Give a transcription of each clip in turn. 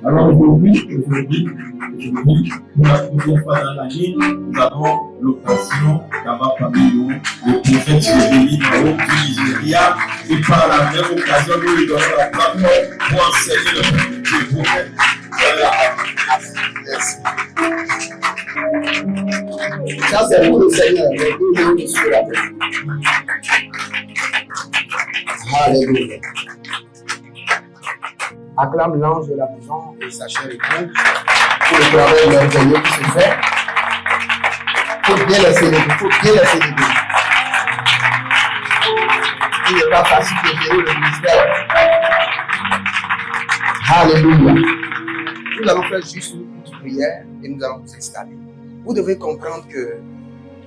Alors aujourd'hui, pour la première fois dans l'année, nous avons l'occasion d'avoir parmi nous le prophète Chebeli Nao du Nigeria. Et par la même occasion, nous lui donnons la plateforme pour enseigner le prophète. Ça, c'est pour le Seigneur. Les deux jours sur la terre. Alléluia. Acclame l'ange de la maison et sa chère épouse pour le travail merveilleux qui se fait. Il faut bien la célébrer, Il n'est pas facile de gérer le ministère. Alléluia. Nous allons faire juste une petite prière et nous allons nous installer. Vous devez comprendre que,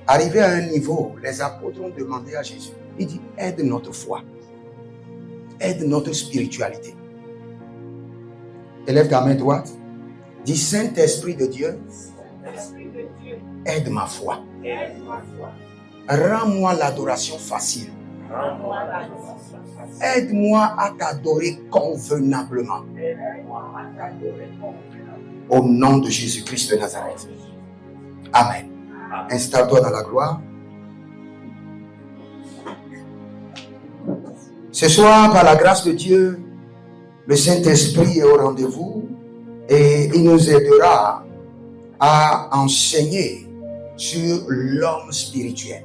arrivé à un niveau, les apôtres ont demandé à Jésus, il dit, aide notre foi, aide notre spiritualité. Élève ta main droite, dis, Saint-Esprit de Dieu, aide ma foi. Rends-moi l'adoration facile. Aide-moi à t'adorer convenablement. Au nom de Jésus-Christ de Nazareth. Amen. Installe-toi dans la gloire. Ce soir, par la grâce de Dieu, le Saint-Esprit est au rendez-vous et il nous aidera à enseigner sur l'homme spirituel.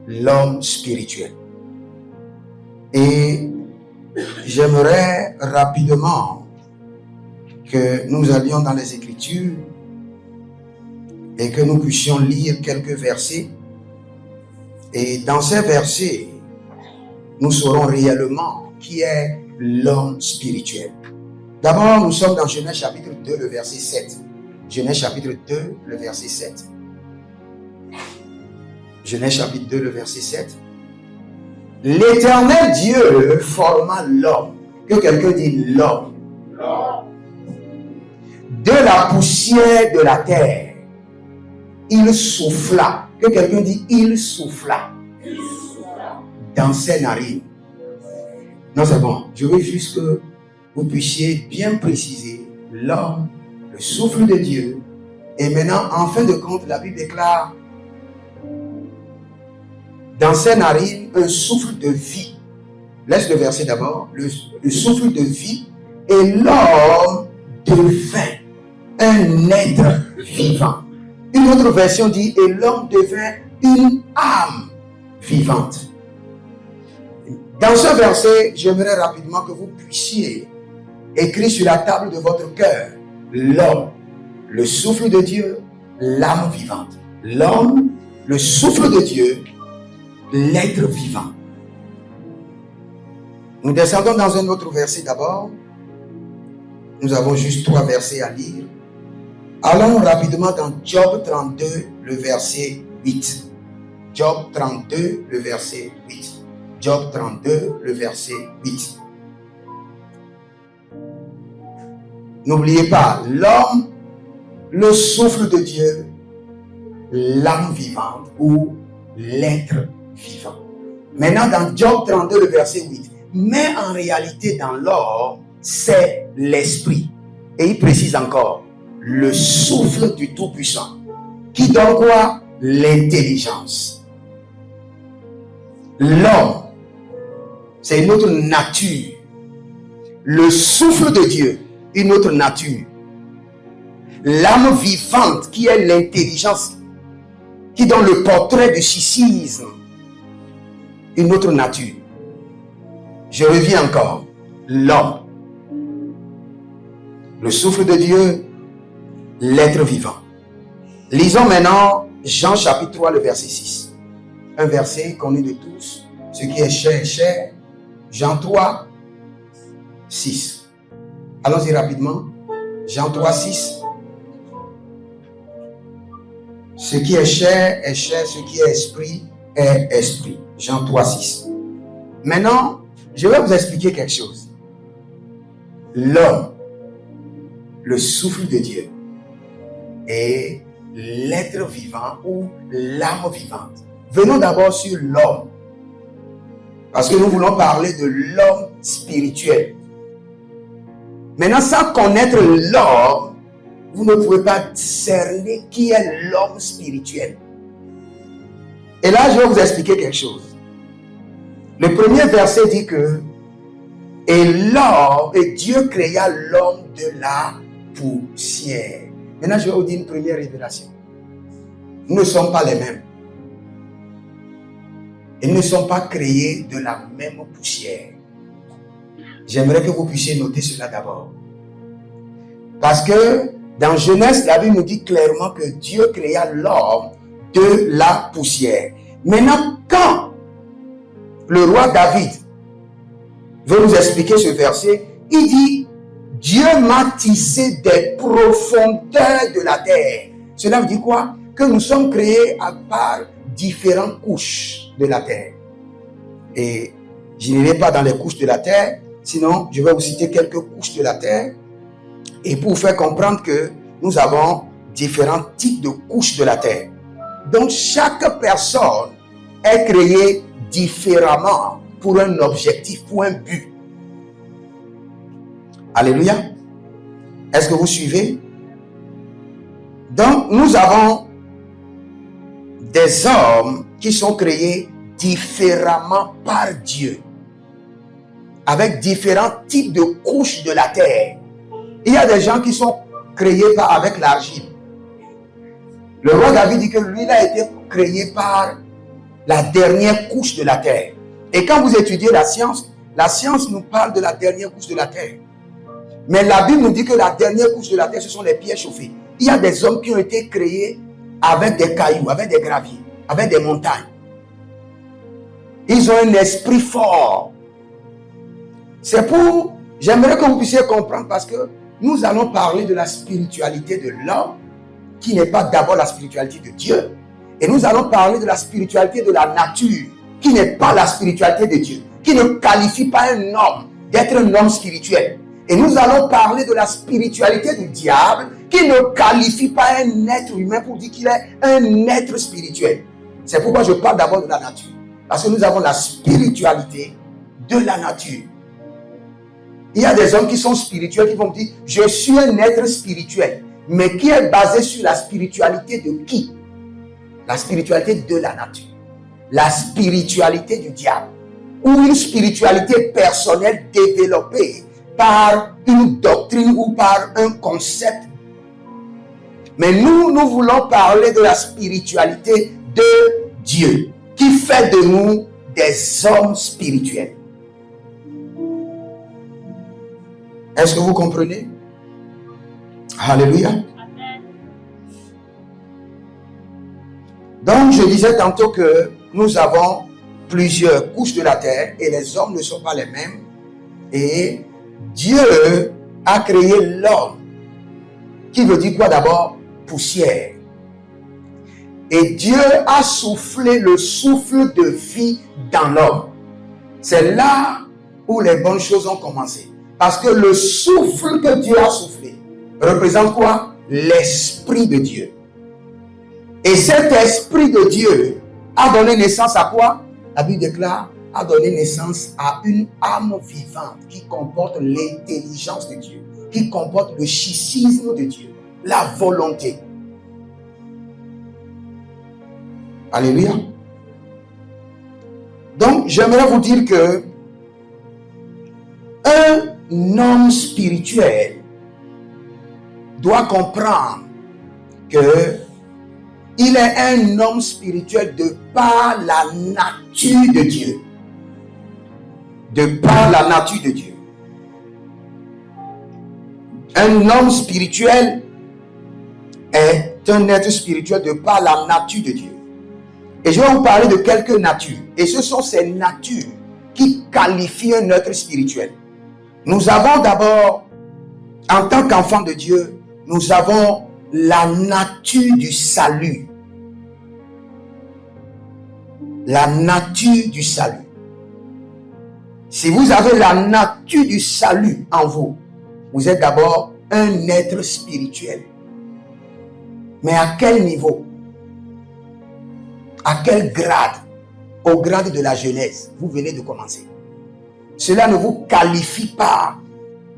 L'homme spirituel. Et j'aimerais rapidement que nous allions dans les Écritures et que nous puissions lire quelques versets. Et dans ces versets, nous saurons réellement qui est l'homme spirituel. D'abord, nous sommes dans Genèse chapitre 2, le verset 7. Genèse chapitre 2, le verset 7. Genèse chapitre 2, le verset 7. L'Éternel Dieu forma l'homme. Que quelqu'un dit l'homme. De la poussière de la terre. Il souffla. Que quelqu'un dit il souffla. Dans ses narines. Non, c'est bon. Je veux juste que vous puissiez bien préciser l'homme, le souffle de Dieu. Et maintenant, en fin de compte, la Bible déclare dans ses narines un souffle de vie. Laisse le verset d'abord. Le souffle de vie. Et l'homme devint un être vivant. Une autre version dit, et l'homme devint une âme vivante. Dans ce verset, j'aimerais rapidement que vous puissiez écrire sur la table de votre cœur l'homme, le souffle de Dieu, l'âme vivante. L'homme, le souffle de Dieu, l'être vivant. Nous descendons dans un autre verset d'abord. Nous avons juste 3 versets à lire. Allons rapidement dans Job 32, le verset 8. Job 32, le verset 8. Job 32, le verset 8. N'oubliez pas, l'homme, le souffle de Dieu, l'âme vivante ou l'être vivant. Maintenant, dans Job 32, le verset 8. Mais en réalité, dans l'homme, c'est l'esprit. Et il précise encore, le souffle du Tout-Puissant. Qui donne quoi? L'intelligence. L'homme, c'est une autre nature. Le souffle de Dieu, une autre nature. L'âme vivante, qui est l'intelligence, qui donne le portrait du schisme, une autre nature. Je reviens encore. L'homme, le souffle de Dieu, l'être vivant. Lisons maintenant Jean chapitre 3, le verset 6. Un verset connu de tous. Ce qui est cher est cher. Jean 3, 6. Allons-y rapidement. Jean 3, 6. Ce qui est cher est cher. Ce qui est esprit est esprit. Jean 3, 6. Maintenant, je vais vous expliquer quelque chose. L'homme, le souffle de Dieu, et l'être vivant ou l'âme vivante. Venons d'abord sur l'homme. Parce que nous voulons parler de l'homme spirituel. Maintenant, sans connaître l'homme, vous ne pouvez pas cerner qui est l'homme spirituel. Et là, je vais vous expliquer quelque chose. Le premier verset dit que et Dieu créa l'homme de la poussière. Maintenant, je vais vous dire une première révélation. Nous ne sommes pas les mêmes. Ils ne sont pas créés de la même poussière. J'aimerais que vous puissiez noter cela d'abord. Parce que dans Genèse, la Bible nous dit clairement que Dieu créa l'homme de la poussière. Maintenant, quand le roi David veut nous expliquer ce verset, il dit « Dieu m'a tissé des profondeurs de la terre ». Cela veut dire quoi? Que nous sommes créés à part différentes couches de la terre. Et je n'irai pas dans les couches de la terre, sinon je vais vous citer quelques couches de la terre. Et pour vous faire comprendre que nous avons différents types de couches de la terre. Donc chaque personne est créée différemment pour un objectif, pour un but. Alléluia. Est-ce que vous suivez? Donc nous avons des hommes qui sont créés différemment par Dieu, avec différents types de couches de la terre. Il y a des gens qui sont créés avec l'argile. Le roi David dit que lui, il a été créé par la dernière couche de la terre. Et quand vous étudiez la science nous parle de la dernière couche de la terre. Mais la Bible nous dit que la dernière couche de la terre, ce sont les pierres chauffées. Il y a des hommes qui ont été créés avec des cailloux, avec des graviers, avec des montagnes. Ils ont un esprit fort. C'est pour... J'aimerais que vous puissiez comprendre parce que nous allons parler de la spiritualité de l'homme qui n'est pas d'abord la spiritualité de Dieu. Et nous allons parler de la spiritualité de la nature qui n'est pas la spiritualité de Dieu, qui ne qualifie pas un homme d'être un homme spirituel. Et nous allons parler de la spiritualité du diable qui ne qualifie pas un être humain pour dire qu'il est un être spirituel. C'est pourquoi je parle d'abord de la nature. Parce que nous avons la spiritualité de la nature. Il y a des hommes qui sont spirituels qui vont dire « Je suis un être spirituel ». Mais qui est basé sur la spiritualité de qui? La spiritualité de la nature. La spiritualité du diable. Ou une spiritualité personnelle développée par une doctrine ou par un concept. Mais nous voulons parler de la spiritualité de Dieu, qui fait de nous des hommes spirituels. Est-ce que vous comprenez? Alléluia. Donc, je disais tantôt que nous avons plusieurs couches de la terre et les hommes ne sont pas les mêmes. Et Dieu a créé l'homme, qui veut dire quoi d'abord? Poussière. Et Dieu a soufflé le souffle de vie dans l'homme. C'est là où les bonnes choses ont commencé. Parce que le souffle que Dieu a soufflé représente quoi? L'Esprit de Dieu. Et cet Esprit de Dieu a donné naissance à quoi? La Bible déclare, a donné naissance à une âme vivante qui comporte l'intelligence de Dieu, qui comporte le schisme de Dieu, la volonté. Alléluia. Donc, j'aimerais vous dire que un homme spirituel doit comprendre que il est un homme spirituel de par la nature de Dieu. De par la nature de Dieu. Un homme spirituel est un être spirituel de par la nature de Dieu. Et je vais vous parler de quelques natures. Et ce sont ces natures qui qualifient un être spirituel. Nous avons d'abord, en tant qu'enfant de Dieu, nous avons la nature du salut. La nature du salut. Si vous avez la nature du salut en vous, vous êtes d'abord un être spirituel. Mais à quel niveau? À quel grade? Au grade de la jeunesse. Vous venez de commencer. Cela ne vous qualifie pas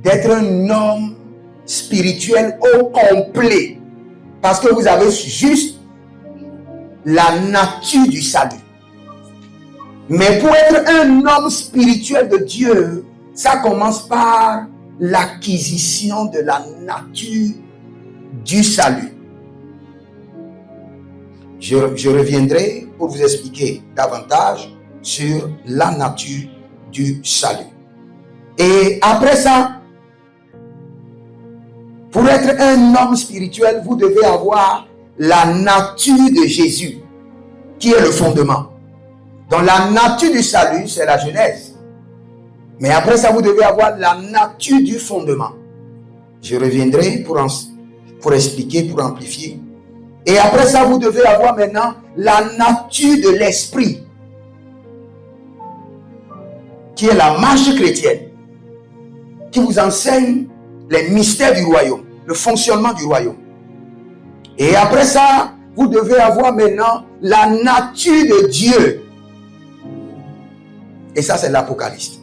d'être un homme spirituel au complet. Parce que vous avez juste la nature du salut. Mais pour être un homme spirituel de Dieu, ça commence par l'acquisition de la nature du salut. Je reviendrai pour vous expliquer davantage sur la nature du salut. Et après ça, pour être un homme spirituel, vous devez avoir la nature de Jésus, qui est le fondement. Donc la nature du salut, c'est la Genèse. Mais après ça, vous devez avoir la nature du fondement. Je reviendrai pour expliquer, pour amplifier. Et après ça, vous devez avoir maintenant la nature de l'esprit, qui est la marche chrétienne, qui vous enseigne les mystères du royaume, le fonctionnement du royaume. Et après ça, vous devez avoir maintenant la nature de Dieu. Et ça, c'est l'Apocalypse.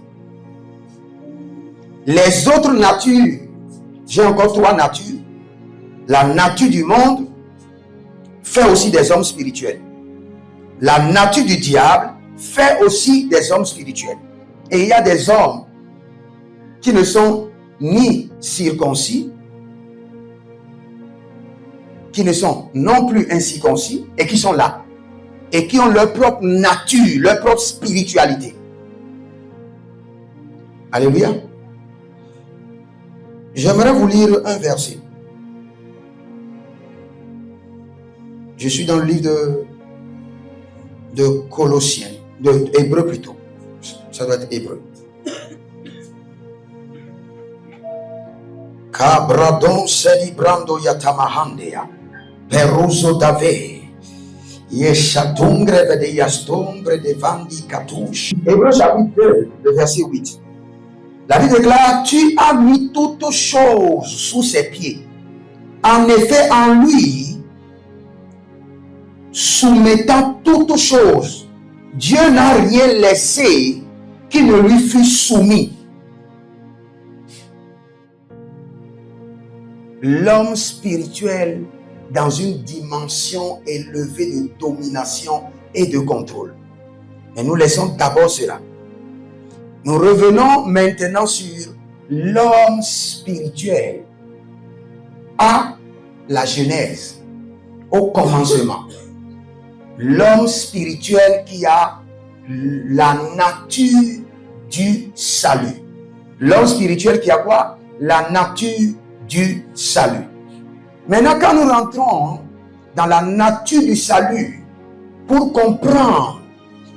Les autres natures, j'ai encore 3 natures. La nature du monde fait aussi des hommes spirituels. La nature du diable fait aussi des hommes spirituels. Et il y a des hommes qui ne sont ni circoncis, qui ne sont non plus incirconcis, et qui sont là, et qui ont leur propre nature, leur propre spiritualité. Alléluia. J'aimerais vous lire un verset. Je suis dans le livre de Colossiens, de Hébreux plutôt. Ça doit être Hébreux. Cabradon celebrando yatamahandea, peruso dave, yeshatungre de yastombre de vandi katouche. Hébreux chapitre 2, le verset 8. La Bible déclare, tu as mis toutes choses sous ses pieds. En effet, en lui, soumettant toutes choses, Dieu n'a rien laissé qui ne lui fût soumis. L'homme spirituel dans une dimension élevée de domination et de contrôle. Et nous laissons d'abord cela. Nous revenons maintenant sur l'homme spirituel à la Genèse, au commencement. L'homme spirituel qui a la nature du salut. L'homme spirituel qui a quoi? La nature du salut. Maintenant, quand nous rentrons dans la nature du salut, pour comprendre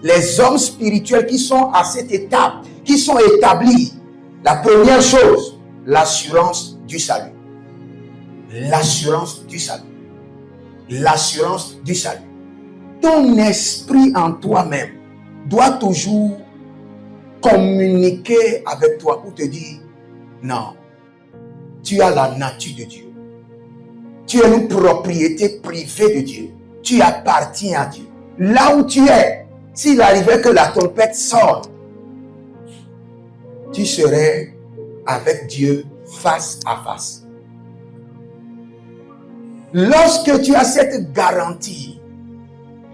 les hommes spirituels qui sont à cette étape, qui sont établis, la première chose, l'assurance du salut. L'assurance du salut. L'assurance du salut. Ton esprit en toi-même doit toujours communiquer avec toi pour te dire, non, tu as la nature de Dieu. Tu es une propriété privée de Dieu. Tu appartiens à Dieu. Là où tu es, s'il arrivait que la trompette sonne, tu serais avec Dieu face à face. Lorsque tu as cette garantie,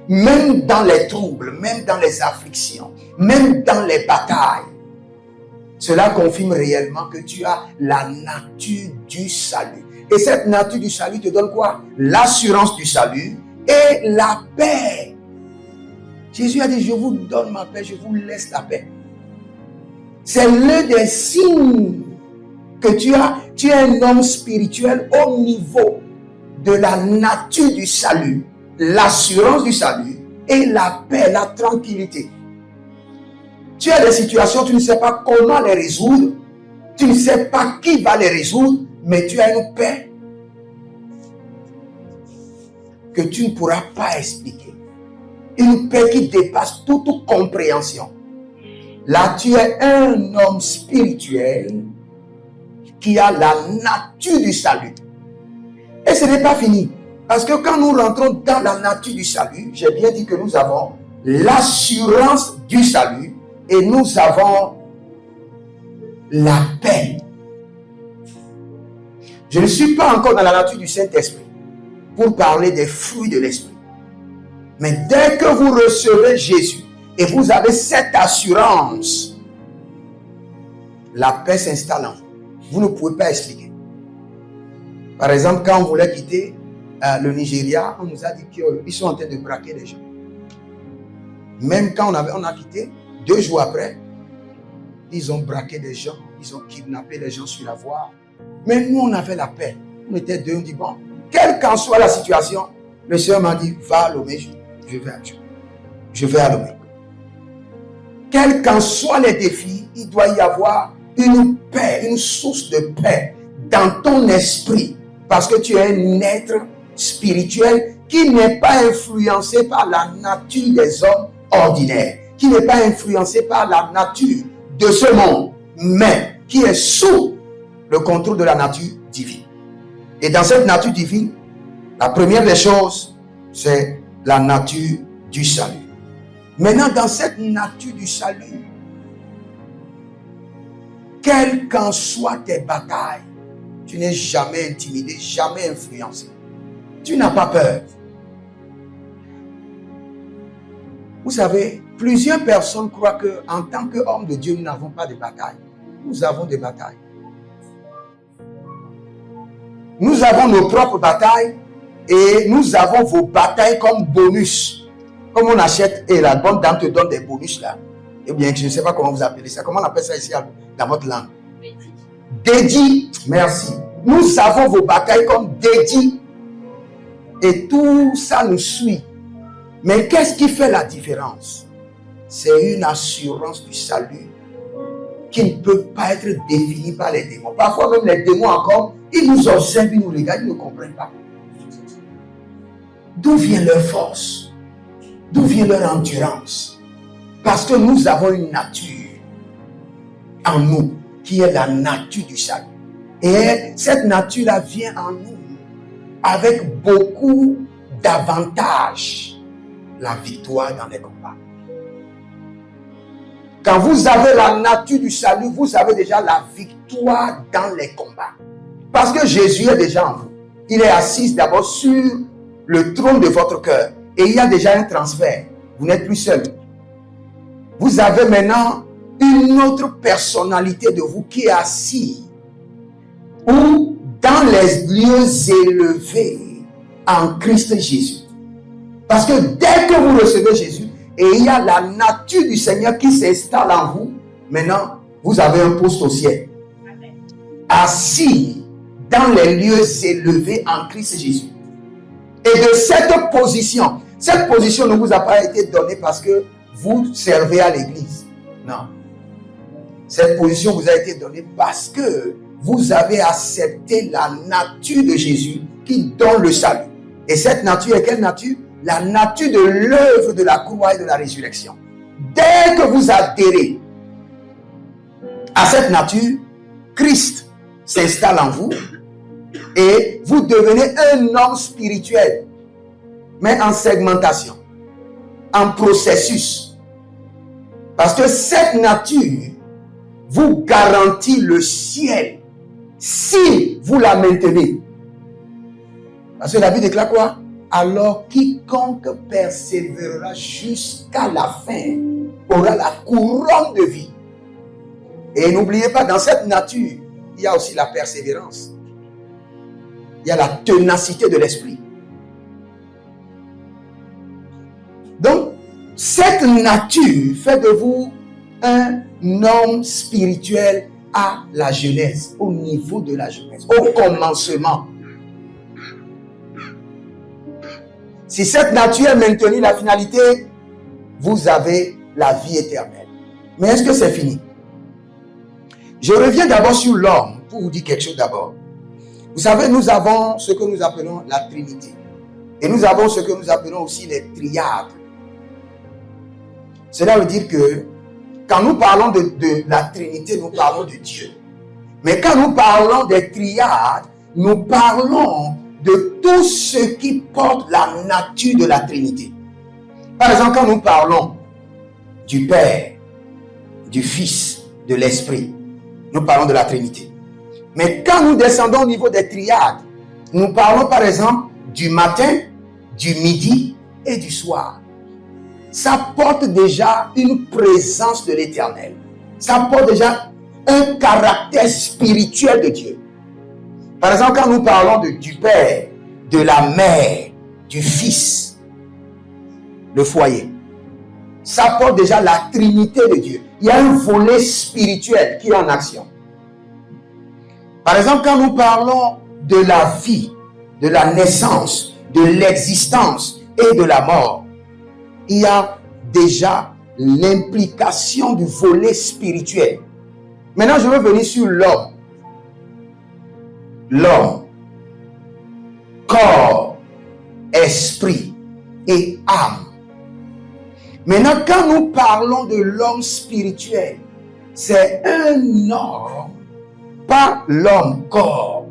même dans les troubles, même dans les afflictions, même dans les batailles, cela confirme réellement que tu as la nature du salut. Et cette nature du salut te donne quoi? L'assurance du salut et la paix. Jésus a dit, je vous donne ma paix, je vous laisse la paix. C'est l'un des signes que tu es un homme spirituel au niveau de la nature du salut, l'assurance du salut et la paix, la tranquillité. Tu as des situations, tu ne sais pas comment les résoudre, tu ne sais pas qui va les résoudre, mais tu as une paix que tu ne pourras pas expliquer. Une paix qui dépasse toute compréhension. Là, tu es un homme spirituel qui a la nature du salut. Et ce n'est pas fini. Parce que quand nous rentrons dans la nature du salut, j'ai bien dit que nous avons l'assurance du salut et nous avons la paix. Je ne suis pas encore dans la nature du Saint-Esprit pour parler des fruits de l'Esprit. Mais dès que vous recevez Jésus et vous avez cette assurance, la paix s'installe en vous. Vous ne pouvez pas expliquer. Par exemple, quand on voulait quitter le Nigeria, on nous a dit qu'ils sont en train de braquer les gens. Même quand on a quitté, 2 jours après, ils ont braqué des gens, ils ont kidnappé les gens sur la voie. Mais nous, on avait la paix. On était 2, on dit, bon, quelle qu'en soit la situation, le Seigneur m'a dit, va à Lomé, je vais à Dieu. Je vais à Lomé. Quels qu'en soient les défis, il doit y avoir une paix, une source de paix dans ton esprit. Parce que tu es un être spirituel qui n'est pas influencé par la nature des hommes ordinaires, qui n'est pas influencé par la nature de ce monde, mais qui est sous le contrôle de la nature divine. Et dans cette nature divine, la première des choses, c'est la nature du salut. Maintenant, dans cette nature du salut, quelles qu'en soient tes batailles, tu n'es jamais intimidé, jamais influencé. Tu n'as pas peur. Vous savez, plusieurs personnes croient qu'en tant qu'hommes de Dieu, nous n'avons pas de bataille. Nous avons des batailles. Nous avons nos propres batailles et nous avons vos batailles comme bonus. Comme on achète et la bonne dame te donne des bonus là. Eh bien, je ne sais pas comment vous appelez ça. Comment on appelle ça ici dans votre langue? Dédié. Merci. Nous avons vos batailles comme dédié. Et tout ça nous suit. Mais qu'est-ce qui fait la différence? C'est une assurance du salut qui ne peut pas être définie par les démons. Parfois même les démons encore, ils nous observent, ils nous regardent, ils ne comprennent pas. D'où vient leur force? D'où vient leur endurance? Parce que nous avons une nature en nous qui est la nature du salut. Et cette nature-là vient en nous avec beaucoup d'avantages. La victoire dans les combats. Quand vous avez la nature du salut, vous avez déjà la victoire dans les combats. Parce que Jésus est déjà en vous. Il est assis d'abord sur le trône de votre cœur. Et il y a déjà un transfert. Vous n'êtes plus seul. Vous avez maintenant une autre personnalité de vous qui est assise. Ou dans les lieux élevés en Christ Jésus. Parce que dès que vous recevez Jésus, et il y a la nature du Seigneur qui s'installe en vous, maintenant, vous avez un poste au ciel. Amen. Assis dans les lieux élevés en Christ Jésus. Et de cette position ne vous a pas été donnée parce que vous servez à l'église. Non. Cette position vous a été donnée parce que vous avez accepté la nature de Jésus qui donne le salut. Et cette nature est quelle nature? La nature de l'œuvre de la croix et de la résurrection. Dès que vous adhérez à cette nature, Christ s'installe en vous et vous devenez un homme spirituel, mais en segmentation, en processus. Parce que cette nature vous garantit le ciel si vous la maintenez. Parce que la Bible déclare quoi? Alors quiconque persévérera jusqu'à la fin aura la couronne de vie. Et n'oubliez pas, dans cette nature, il y a aussi la persévérance. Il y a la ténacité de l'esprit. Donc, cette nature fait de vous un homme spirituel à la jeunesse, au niveau de la jeunesse, au commencement. Si cette nature est maintenue, la finalité, vous avez la vie éternelle. Mais est-ce que c'est fini? Je reviens d'abord sur l'homme pour vous dire quelque chose d'abord. Vous savez, nous avons ce que nous appelons la Trinité. Et nous avons ce que nous appelons aussi les triades. Cela veut dire que quand nous parlons de la Trinité, nous parlons de Dieu. Mais quand nous parlons des triades, nous parlons de tout ce qui porte la nature de la Trinité. Par exemple, quand nous parlons du Père, du Fils, de l'Esprit, nous parlons de la Trinité. Mais quand nous descendons au niveau des triades, nous parlons par exemple du matin, du midi et du soir. Ça porte déjà une présence de l'Éternel. Ça porte déjà un caractère spirituel de Dieu. Par exemple, quand nous parlons du Père, de la Mère, du Fils, le foyer, ça porte déjà la Trinité de Dieu. Il y a un volet spirituel qui est en action. Par exemple, quand nous parlons de la vie, de la naissance, de l'existence et de la mort, il y a déjà l'implication du volet spirituel. Maintenant, je veux venir sur l'homme. L'homme, corps, esprit et âme. Maintenant, quand nous parlons de l'homme spirituel, c'est un homme, pas l'homme corps,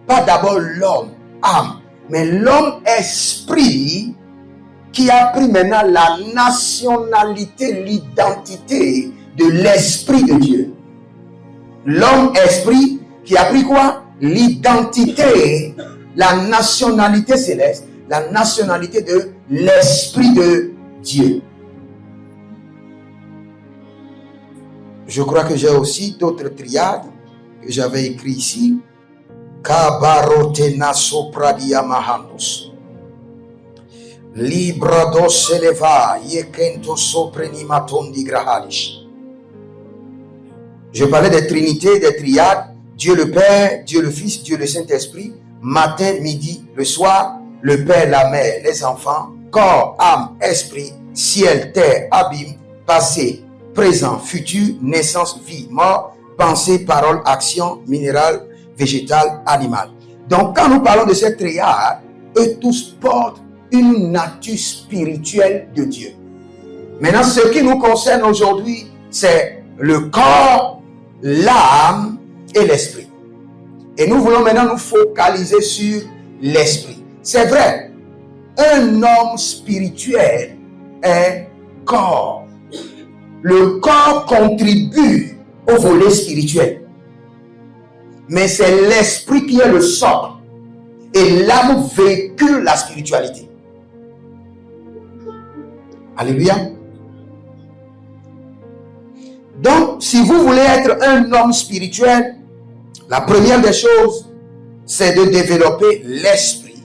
pas d'abord l'homme âme, mais l'homme esprit qui a pris maintenant la nationalité, l'identité de l'Esprit de Dieu. L'homme esprit qui a pris quoi? L'identité, la nationalité céleste, la nationalité de l'Esprit de Dieu. Je crois que j'ai aussi d'autres triades que j'avais écrit ici. Kabarotena sopradia mahandos. Libra dos eleva yekento soprenimaton grahalish. Je parlais des trinités, des triades, Dieu le Père, Dieu le Fils, Dieu le Saint-Esprit, matin, midi, le soir, le Père, la Mère, les enfants, corps, âme, esprit, ciel, terre, abîme, passé, présent, futur, naissance, vie, mort, pensée, parole, action, minéral, végétal, animal. Donc quand nous parlons de cette triade, eux tous portent une nature spirituelle de Dieu. Maintenant, ce qui nous concerne aujourd'hui, c'est le corps, l'âme et l'esprit. Et nous voulons maintenant nous focaliser sur l'esprit. C'est vrai, un homme spirituel est corps. Le corps contribue au volet spirituel. Mais c'est l'esprit qui est le socle. Et l'âme véhicule la spiritualité. Alléluia. Donc, si vous voulez être un homme spirituel, la première des choses, c'est de développer l'esprit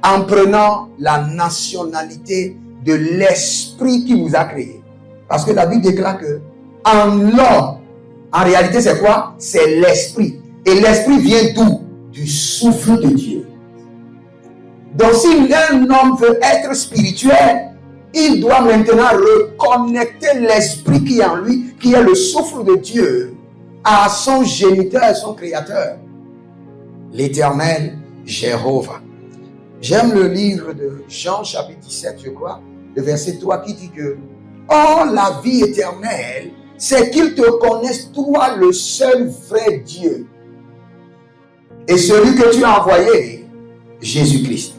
en prenant la nationalité de l'esprit qui vous a créé. Parce que la Bible déclare que en l'homme, en réalité, c'est quoi? C'est l'esprit. Et l'esprit vient d'où? Du souffle de Dieu. Donc, si un homme veut être spirituel, il doit maintenant reconnecter l'esprit qui est en lui, qui est le souffle de Dieu, à son géniteur, son créateur, l'Éternel Jéhovah. J'aime le livre de Jean chapitre 17, je crois, le verset 3 qui dit que « Or, la vie éternelle, c'est qu'ils te connaissent, toi, le seul vrai Dieu, et celui que tu as envoyé, Jésus-Christ. »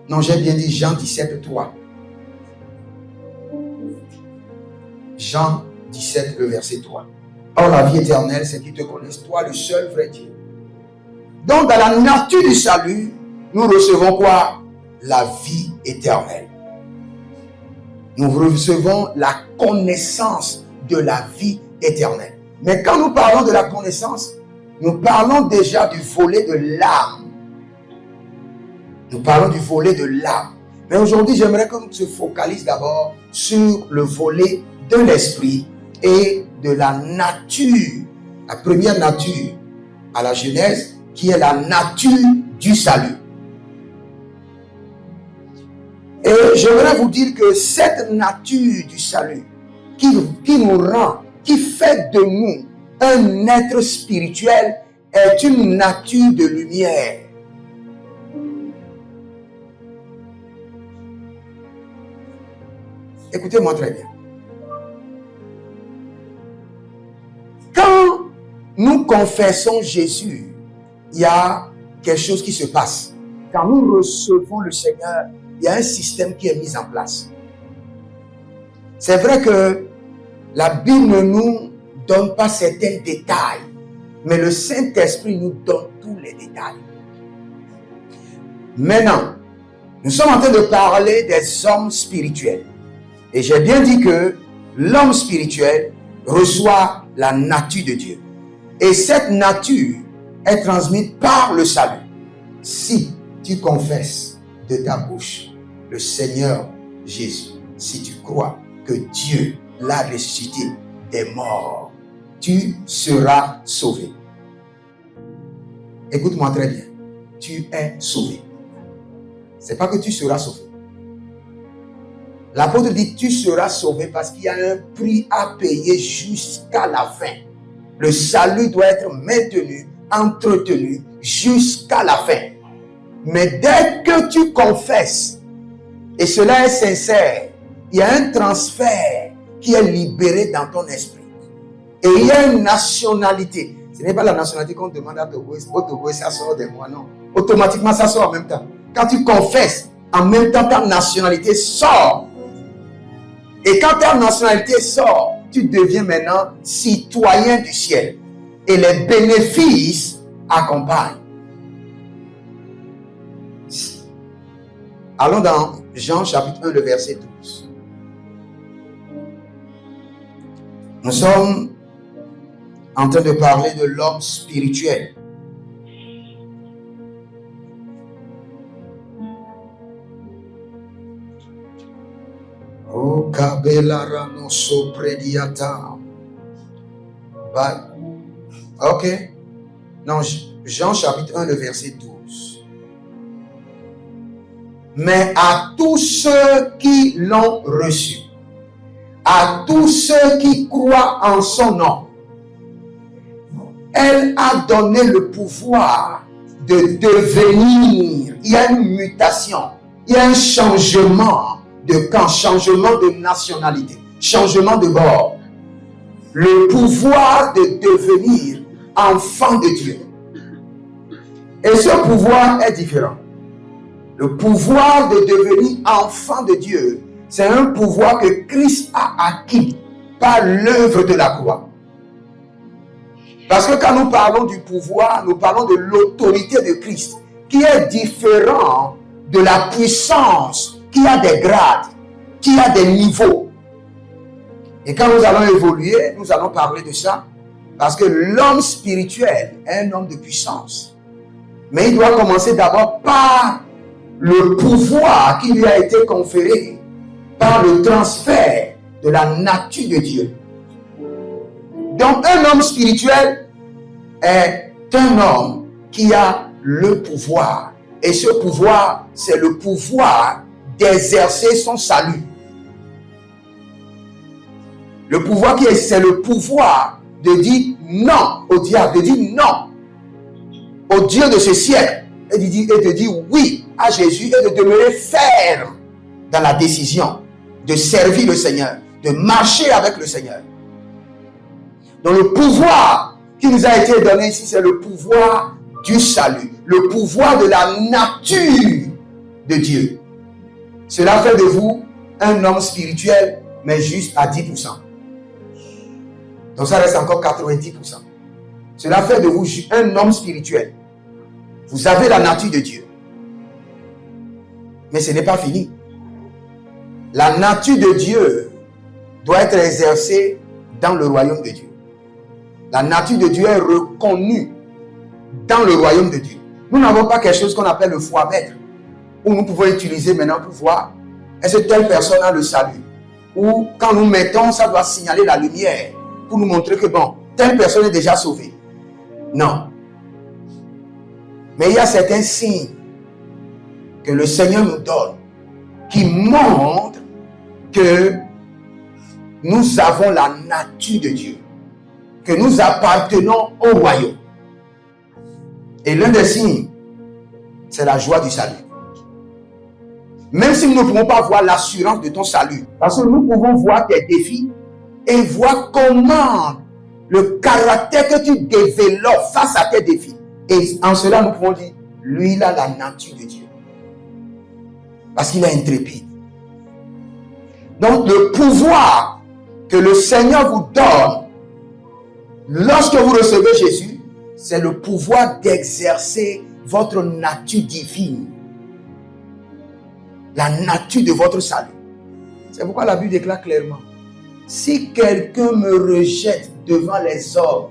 Non, j'ai bien dit Jean 17, 3. Jean 17, le verset 3. Or, la vie éternelle, c'est qu'ils te connaissent, toi, le seul vrai Dieu. Donc, dans la nature du salut, nous recevons quoi? La vie éternelle. Nous recevons la connaissance de la vie éternelle. Mais quand nous parlons de la connaissance, nous parlons déjà du volet de l'âme. Nous parlons du volet de l'âme. Mais aujourd'hui, j'aimerais qu'on se focalise d'abord sur le volet de l'esprit et de la nature. La première nature à la Genèse, qui est la nature du salut. Et j'aimerais vous dire que cette nature du salut qui nous rend, qui fait de nous un être spirituel, est une nature de lumière. Écoutez-moi très bien. Quand nous confessons Jésus, il y a quelque chose qui se passe. Quand nous recevons le Seigneur, il y a un système qui est mis en place. C'est vrai que la Bible ne nous donne pas certains détails Mais le Saint-Esprit nous donne tous les détails. Maintenant, nous sommes en train de parler des hommes spirituels. Et j'ai bien dit que l'homme spirituel reçoit la nature de Dieu. Et cette nature est transmise par le salut. Si tu confesses de ta bouche le Seigneur Jésus, si tu crois que Dieu l'a ressuscité des morts, tu seras sauvé. Écoute-moi très bien. Tu es sauvé. C'est pas que tu seras sauvé. L'apôtre dit tu seras sauvé parce qu'il y a un prix à payer jusqu'à la fin. Le salut doit être maintenu, entretenu jusqu'à la fin. Mais dès que tu confesses, et cela est sincère, il y a un transfert qui est libéré dans ton esprit. Et il y a une nationalité. Ce n'est pas la nationalité qu'on demande à Togo. Au Togo, ça sort des mois, non. Automatiquement, ça sort en même temps. Quand tu confesses, en même temps, ta nationalité sort. Et quand ta nationalité sort, tu deviens maintenant citoyen du ciel. Et les bénéfices accompagnent. Allons dans Jean chapitre 1, le verset 12. Nous sommes en train de parler de l'homme spirituel. Oh, Kabelarano Soprediata. Ok. Non, Jean chapitre 1, le verset 12. Mais à tous ceux qui l'ont reçu, à tous ceux qui croient en son nom, elle a donné le pouvoir de devenir. Il y a une mutation, il y a un changement de camp, changement de nationalité, changement de bord. Le pouvoir de devenir enfant de Dieu. Et ce pouvoir est différent. Le pouvoir de devenir enfant de Dieu, c'est un pouvoir que Christ a acquis par l'œuvre de la croix. Parce que quand nous parlons du pouvoir, nous parlons de l'autorité de Christ, qui est différent de la puissance, qui a des grades, qui a des niveaux. Et quand nous allons évoluer, nous allons parler de ça, parce que l'homme spirituel est un homme de puissance. Mais il doit commencer d'abord par le pouvoir qui lui a été conféré, par le transfert de la nature de Dieu. Donc un homme spirituel est un homme qui a le pouvoir. Et ce pouvoir, c'est le pouvoir d'exercer son salut. Le pouvoir c'est le pouvoir de dire non au diable, de dire non au Dieu de ce siècle, et de dire oui à Jésus, et de demeurer ferme dans la décision de servir le Seigneur, de marcher avec le Seigneur. Donc le pouvoir qui nous a été donné ici, c'est le pouvoir du salut, le pouvoir de la nature de Dieu. Cela fait de vous un homme spirituel, mais juste à 10%. Donc ça reste encore 90%. Cela fait de vous un homme spirituel. Vous avez la nature de Dieu. Mais ce n'est pas fini. La nature de Dieu doit être exercée dans le royaume de Dieu. La nature de Dieu est reconnue dans le royaume de Dieu. Nous n'avons pas quelque chose qu'on appelle le foi-mètre, où nous pouvons utiliser maintenant pour voir est-ce que telle personne a le salut. Ou quand nous mettons, ça doit signaler la lumière pour nous montrer que bon, telle personne est déjà sauvée. Non. Mais il y a certains signes que le Seigneur nous donne qui montrent que nous avons la nature de Dieu, que nous appartenons au royaume. Et l'un des signes, c'est la joie du salut. Même si nous ne pouvons pas voir l'assurance de ton salut, parce que nous pouvons voir tes défis et voir comment le caractère que tu développes face à tes défis. Et en cela, nous pouvons dire, lui, il a la nature de Dieu. Parce qu'il est intrépide. Donc, le pouvoir que le Seigneur vous donne lorsque vous recevez Jésus, c'est le pouvoir d'exercer votre nature divine. La nature de votre salut. C'est pourquoi la Bible déclare clairement, si quelqu'un me rejette devant les hommes,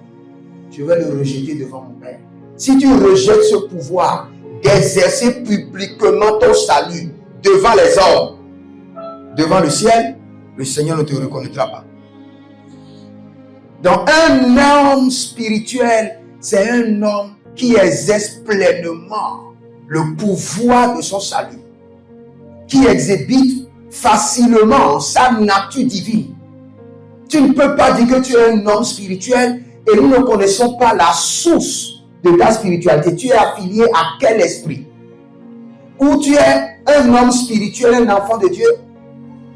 je vais le rejeter devant mon Père. Si tu rejettes ce pouvoir d'exercer publiquement ton salut devant les hommes, devant le ciel, le Seigneur ne te reconnaîtra pas. Donc un homme spirituel, c'est un homme qui exerce pleinement le pouvoir de son salut, qui exhibite facilement sa nature divine. Tu ne peux pas dire que tu es un homme spirituel et nous ne connaissons pas la source de ta spiritualité. Tu es affilié à quel esprit? Ou tu es un homme spirituel, un enfant de Dieu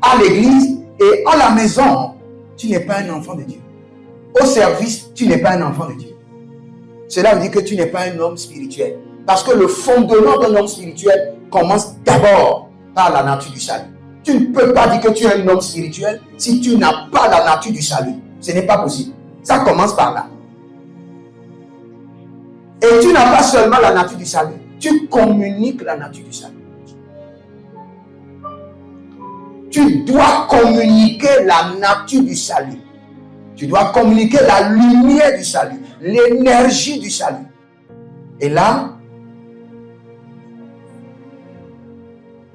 à l'église et à la maison, tu n'es pas un enfant de Dieu. Au service, tu n'es pas un enfant de Dieu. Cela veut dire que tu n'es pas un homme spirituel. Parce que le fondement d'un homme spirituel commence d'abord par la nature du salut. Tu ne peux pas dire que tu es un homme spirituel si tu n'as pas la nature du salut. Ce n'est pas possible. Ça commence par là. Et tu n'as pas seulement la nature du salut, tu communiques la nature du salut. Tu dois communiquer la nature du salut. Tu dois communiquer la lumière du salut, l'énergie du salut. Et là,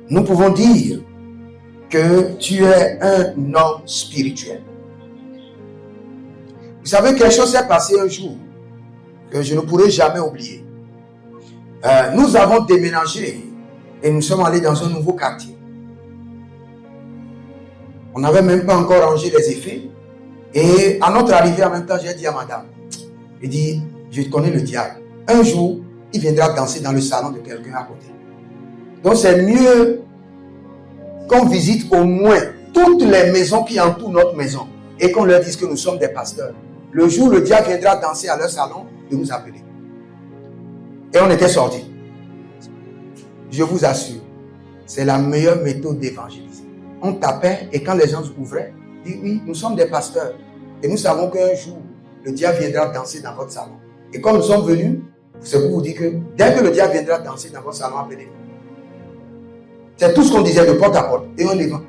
nous pouvons dire que tu es un homme spirituel. Vous savez, quelque chose s'est passé un jour que je ne pourrai jamais oublier. Nous avons déménagé et nous sommes allés dans un nouveau quartier. On n'avait même pas encore rangé les effets. Et à notre arrivée, en même temps, j'ai dit à madame, il dit, je connais le diable. Un jour, il viendra danser dans le salon de quelqu'un à côté. Donc c'est mieux qu'on visite au moins toutes les maisons qui entourent notre maison et qu'on leur dise que nous sommes des pasteurs. Le jour où le diable viendra danser à leur salon, de nous appeler. Et on était sortis. Je vous assure, c'est la meilleure méthode d'évangéliser. On tapait et quand les gens ouvraient, dit oui, nous sommes des pasteurs. Et nous savons qu'un jour, le diable viendra danser dans votre salon. Et comme nous sommes venus, c'est pour vous dire que dès que le diable viendra danser dans votre salon, appelez-nous. C'est tout ce qu'on disait de porte à porte. Et on est devant.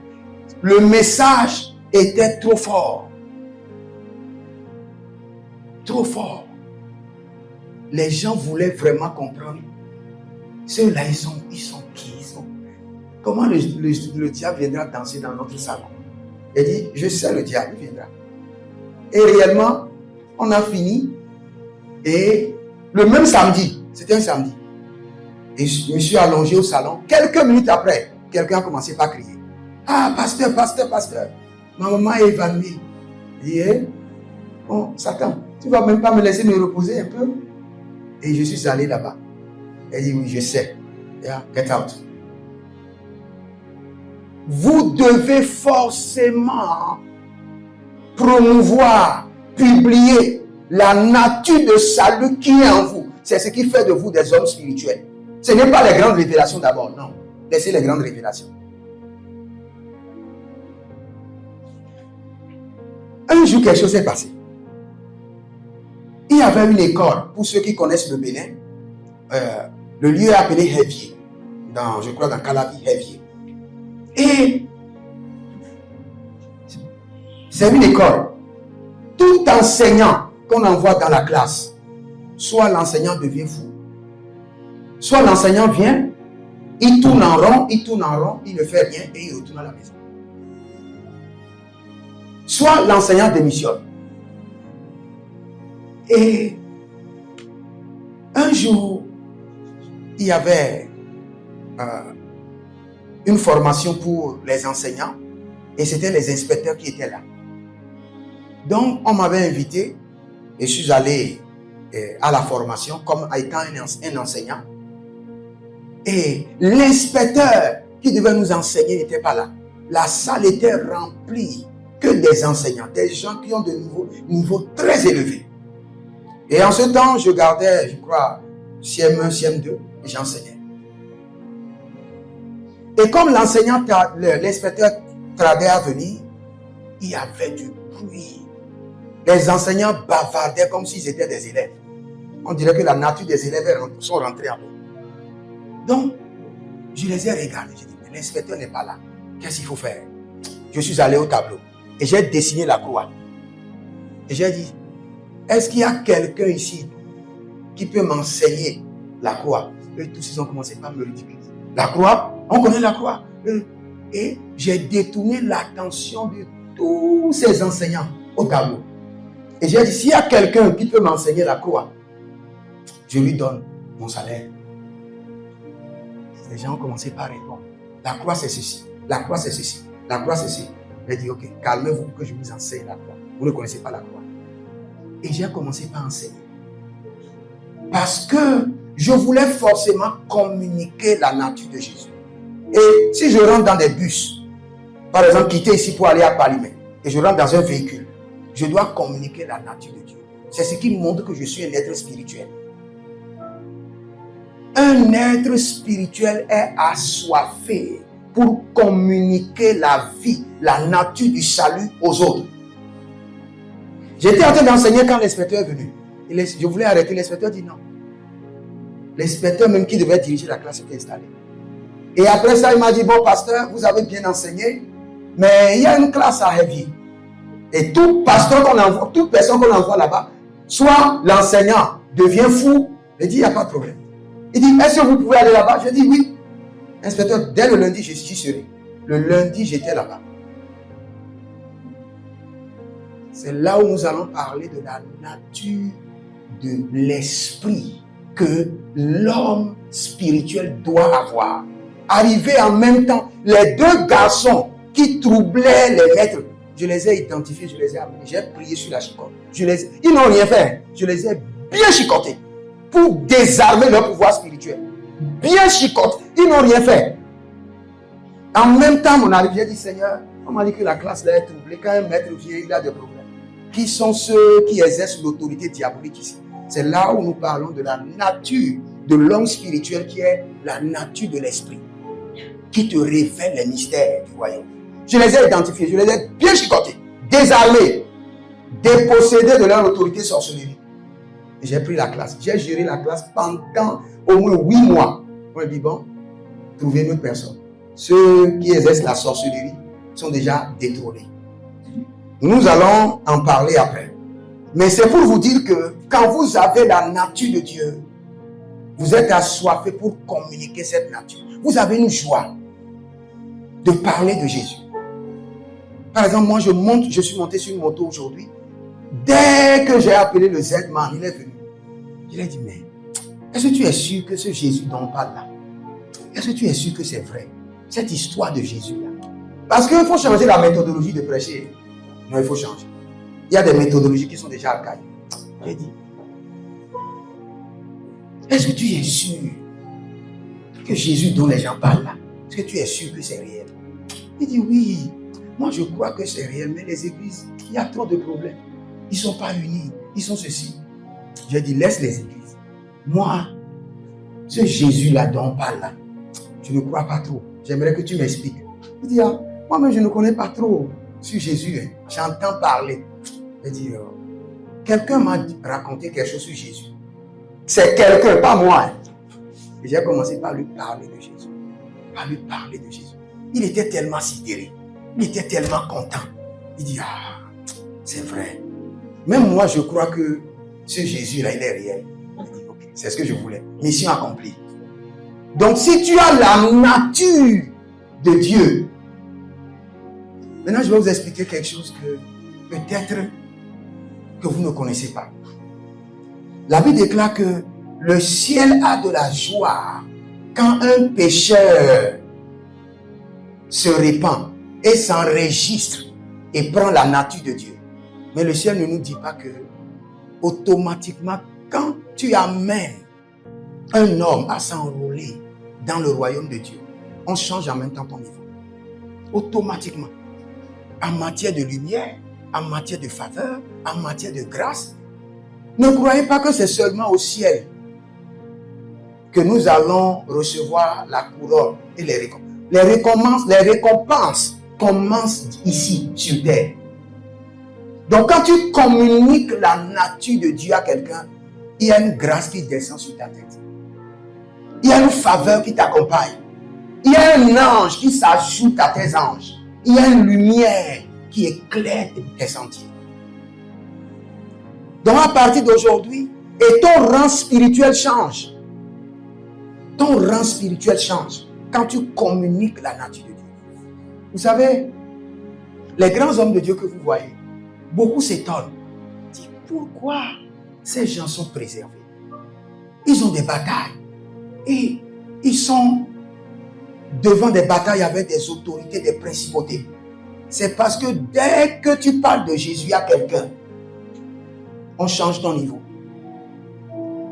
Le message était trop fort. Trop fort. Les gens voulaient vraiment comprendre. Ceux-là, ils sont qui? Comment le diable viendra danser dans notre salon? Il dit, je sais, le diable viendra. Et réellement, on a fini. Et le même samedi, c'était un samedi. Et je me suis allongé au salon. Quelques minutes après, quelqu'un a commencé par crier. Ah, pasteur, pasteur, pasteur. Ma maman est évanouie. Je dis, oh, Satan, tu ne vas même pas me laisser me reposer un peu? Et je suis allé là-bas. Elle dit, oui, je sais. Yeah, get out. Vous devez forcément promouvoir, publier la nature de salut qui est en vous. C'est ce qui fait de vous des hommes spirituels. Ce n'est pas les grandes révélations d'abord, non. Laissez les grandes révélations. Un jour, quelque chose s'est passé. Il y avait une école, pour ceux qui connaissent le Bénin, le lieu est appelé Hévier, je crois dans Calavi, Hévier. Et c'est une école. Tout enseignant qu'on envoie dans la classe, soit l'enseignant devient fou, soit l'enseignant vient, il tourne en rond, il ne fait rien et il retourne à la maison. Soit l'enseignant démissionne. Et un jour, il y avait une formation pour les enseignants et c'était les inspecteurs qui étaient là. Donc, on m'avait invité et je suis allé à la formation comme étant un enseignant. Et l'inspecteur qui devait nous enseigner n'était pas là. La salle était remplie que des enseignants, des gens qui ont de niveaux très élevés. Et en ce temps, je gardais, je crois, CM1, CM2 et j'enseignais. Et comme l'inspecteur tardait à venir, il y avait du bruit. Les enseignants bavardaient comme s'ils étaient des élèves. On dirait que la nature des élèves sont rentrés en eux. Donc, je les ai regardés. J'ai dit, mais l'inspecteur n'est pas là. Qu'est-ce qu'il faut faire? Je suis allé au tableau et j'ai dessiné la croix. Et j'ai dit, est-ce qu'il y a quelqu'un ici qui peut m'enseigner la croix? Et tous ils ont commencé par me ridiculiser. La croix? On connaît la croix. Et j'ai détourné l'attention de tous ces enseignants au tableau. Et j'ai dit, s'il y a quelqu'un qui peut m'enseigner la croix, je lui donne mon salaire. Les gens ont commencé par répondre. La croix c'est ceci, la croix c'est ceci, la croix c'est ceci. J'ai dit, ok, calmez-vous que je vous enseigne la croix. Vous ne connaissez pas la croix. Et j'ai commencé par enseigner. Parce que je voulais forcément communiquer la nature de Jésus. Et si je rentre dans des bus, par exemple, quitter ici pour aller à Palimé, et je rentre dans un véhicule, je dois communiquer la nature de Dieu. C'est ce qui montre que je suis un être spirituel. Un être spirituel est assoiffé pour communiquer la vie, la nature du salut aux autres. J'étais en train d'enseigner quand l'inspecteur est venu. Je voulais arrêter, l'inspecteur dit non. L'inspecteur même qui devait diriger la classe était installé. Et après ça, il m'a dit, bon pasteur, vous avez bien enseigné, mais il y a une classe à Heavy. Et tout pasteur qu'on envoie, toute personne qu'on envoie là-bas, soit l'enseignant devient fou, il dit, il n'y a pas de problème. Il dit, est-ce que vous pouvez aller là-bas? Je dis oui. Inspecteur, dès le lundi, je serai. Le lundi, j'étais là-bas. C'est là où nous allons parler de la nature de l'esprit que l'homme spirituel doit avoir. Arriver en même temps, les deux garçons qui troublaient les maîtres, je les ai identifiés, je les ai amenés, j'ai prié sur la chicotte. Ils n'ont rien fait, je les ai bien chicotés pour désarmer leur pouvoir spirituel. Bien chicotés, ils n'ont rien fait. En même temps, mon arrivée, j'ai dit, Seigneur, on m'a dit que la classe là est troublée. Quand un maître vient, il a des problèmes. Qui sont ceux qui exercent l'autorité diabolique ici? C'est là où nous parlons de la nature de l'homme spirituel qui est la nature de l'esprit, qui te révèle les mystères du royaume. Je les ai identifiés, je les ai bien chicotés, désarmés, dépossédés de leur autorité sorcellerie. Et j'ai pris la classe. J'ai géré la classe pendant au moins 8 mois. On m'a dit, bon, trouvez une autre personne. Ceux qui exercent la sorcellerie sont déjà détrônés. Nous allons en parler après. Mais c'est pour vous dire que quand vous avez la nature de Dieu, vous êtes assoiffé pour communiquer cette nature. Vous avez une joie de parler de Jésus. Par exemple, moi je suis monté sur une moto aujourd'hui. Dès que j'ai appelé le Z-Man, il est venu. Je lui ai dit, mais est-ce que tu es sûr que ce Jésus dont on parle là, est-ce que tu es sûr que c'est vrai? Cette histoire de Jésus là. Parce qu'il faut changer la méthodologie de prêcher. Non, il faut changer. Il y a des méthodologies qui sont déjà archaïques. J'ai dit, est-ce que tu es sûr que Jésus dont les gens parlent là, est-ce que tu es sûr que c'est réel? Il dit oui, moi je crois que c'est réel, mais les églises, il y a trop de problèmes. Ils ne sont pas unis, ils sont ceci. J'ai dit, laisse les églises. Moi, ce Jésus-là dont on parle là, je ne crois pas trop. J'aimerais que tu m'expliques. Il dit, ah, moi-même je ne connais pas trop sur Jésus. Hein. J'entends parler. J'ai dit, quelqu'un m'a raconté quelque chose sur Jésus. C'est quelqu'un, pas moi. Hein. Et j'ai commencé par lui parler de Jésus. Par lui parler de Jésus. Il était tellement sidéré. Il était tellement content. Il dit, ah, c'est vrai. Même moi, je crois que ce Jésus-là, il est réel. Je dis, ok, c'est ce que je voulais. Mission accomplie. Donc, si tu as la nature de Dieu, maintenant, je vais vous expliquer quelque chose que peut-être que vous ne connaissez pas. La Bible déclare que le ciel a de la joie quand un pécheur se répand et s'enregistre et prend la nature de Dieu. Mais le ciel ne nous dit pas que automatiquement, quand tu amènes un homme à s'enrôler dans le royaume de Dieu, on change en même temps ton niveau. Automatiquement. En matière de lumière, en matière de faveur, en matière de grâce. Ne croyez pas que c'est seulement au ciel que nous allons recevoir la couronne et les récompenses. Les récompenses commencent ici, sur terre. Donc quand tu communiques la nature de Dieu à quelqu'un, il y a une grâce qui descend sur ta tête. Il y a une faveur qui t'accompagne. Il y a un ange qui s'ajoute à tes anges. Il y a une lumière qui éclaire tes sentiers. Donc à partir d'aujourd'hui, et ton rang spirituel change. Ton rang spirituel change quand tu communiques la nature de Dieu. Vous savez, les grands hommes de Dieu que vous voyez, beaucoup s'étonnent. Disent, pourquoi ces gens sont préservés? Ils ont des batailles. Et ils sont devant des batailles avec des autorités, des principautés. C'est parce que dès que tu parles de Jésus à quelqu'un, on change ton niveau.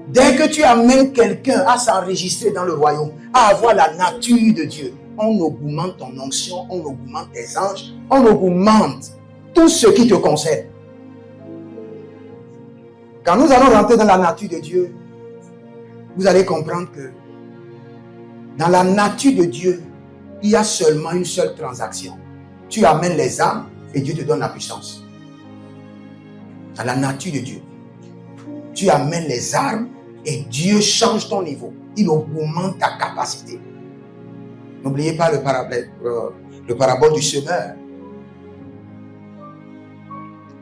Dès que tu amènes quelqu'un à s'enregistrer dans le royaume, à avoir la nature de Dieu, on augmente ton onction, on augmente tes anges, on augmente tout ce qui te concerne. Quand nous allons rentrer dans la nature de Dieu, vous allez comprendre que dans la nature de Dieu, il y a seulement une seule transaction. Tu amènes les âmes et Dieu te donne la puissance. Dans la nature de Dieu, tu amènes les armes et Dieu change ton niveau. Il augmente ta capacité. N'oubliez pas le parabole du semeur.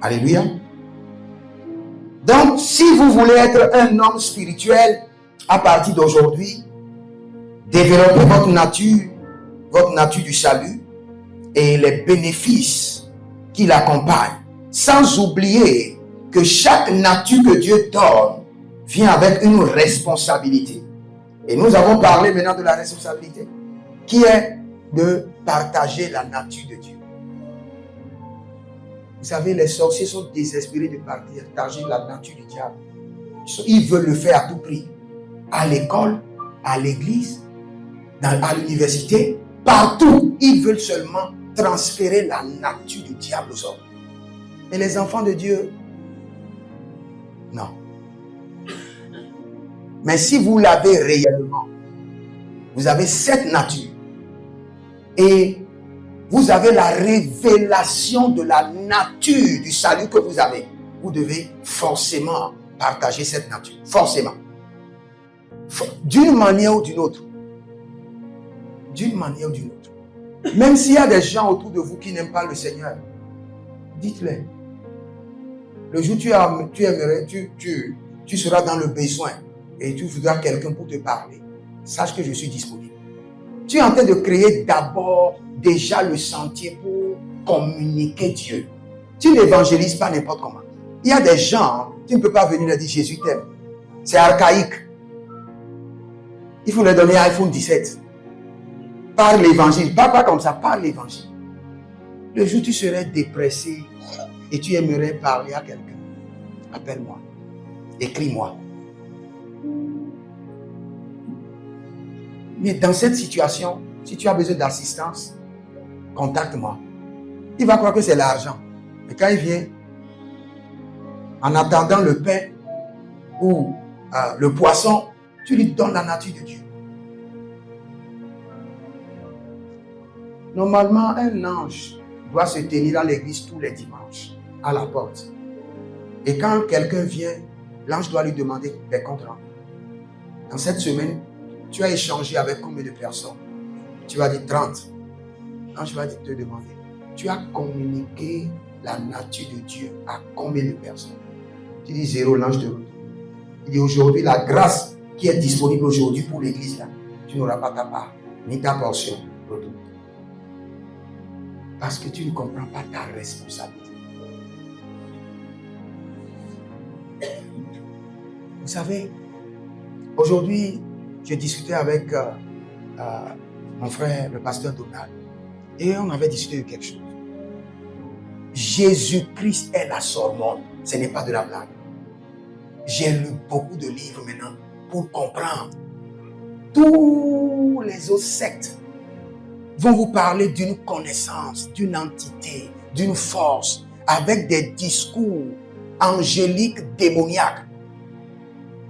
Alléluia. Donc, si vous voulez être un homme spirituel, à partir d'aujourd'hui, développez votre nature du salut et les bénéfices qui l'accompagnent, sans oublier que chaque nature que Dieu donne vient avec une responsabilité. Et nous avons parlé maintenant de la responsabilité, qui est de partager la nature de Dieu. Vous savez, les sorciers sont désespérés de partager la nature du diable. Ils veulent le faire à tout prix. À l'école, à l'église, à l'université, partout, ils veulent seulement transférer la nature du diable aux hommes. Mais les enfants de Dieu, non. Mais si vous l'avez réellement, vous avez cette nature et vous avez la révélation de la nature du salut que vous avez, vous devez forcément partager cette nature. Forcément. D'une manière ou d'une autre. D'une manière ou d'une autre. Même s'il y a des gens autour de vous qui n'aiment pas le Seigneur, dites-le. Le jour où tu seras dans le besoin et tu voudras quelqu'un pour te parler, sache que je suis disponible. Tu es en train de créer d'abord déjà le sentier pour communiquer Dieu. Tu n'évangélises pas n'importe comment. Il y a des gens, tu ne peux pas venir leur dire Jésus t'aime. C'est archaïque. Il faut leur donner un iPhone 17. Par l'évangile. Pas comme ça, par l'évangile. Le jour où tu serais dépressé et tu aimerais parler à quelqu'un, appelle-moi. Écris-moi. Mais dans cette situation, si tu as besoin d'assistance, contacte-moi. Il va croire que c'est l'argent. Et quand il vient, en attendant le pain ou le poisson, tu lui donnes la nature de Dieu. Normalement, un ange doit se tenir dans l'église tous les dimanches, à la porte. Et quand quelqu'un vient, l'ange doit lui demander des comptes rendus. Dans cette semaine, tu as échangé avec combien de personnes? Tu vas dire 30. L'ange va te demander. Tu as communiqué la nature de Dieu à combien de personnes? Tu dis 0, l'ange te retourne. Il dit aujourd'hui, la grâce qui est disponible aujourd'hui pour l'église, là, tu n'auras pas ta part, ni ta portion. Retourne. Parce que tu ne comprends pas ta responsabilité. Vous savez, aujourd'hui, j'ai discuté avec mon frère, le pasteur Donald, et on avait discuté de quelque chose. Jésus-Christ est la Sorbonne, ce n'est pas de la blague. J'ai lu beaucoup de livres maintenant pour comprendre. Tous les autres sectes vont vous parler d'une connaissance, d'une entité, d'une force, avec des discours angéliques, démoniaques,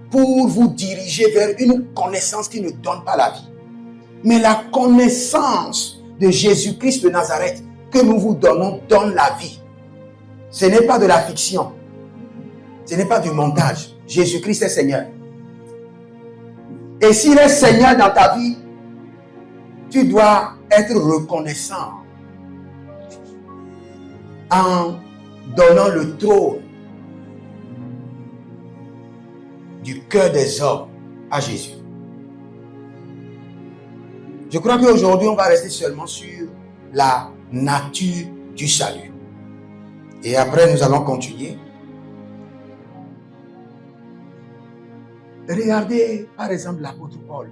pour vous diriger vers une connaissance qui ne donne pas la vie. Mais la connaissance de Jésus-Christ de Nazareth que nous vous donnons donne la vie. Ce n'est pas de la fiction. Ce n'est pas du montage. Jésus-Christ est Seigneur. Et s'il est Seigneur dans ta vie, tu dois être reconnaissant en donnant le trône du cœur des hommes à Jésus. Je crois qu'aujourd'hui, on va rester seulement sur la nature du salut. Et après, nous allons continuer. Regardez, par exemple, l'apôtre Paul.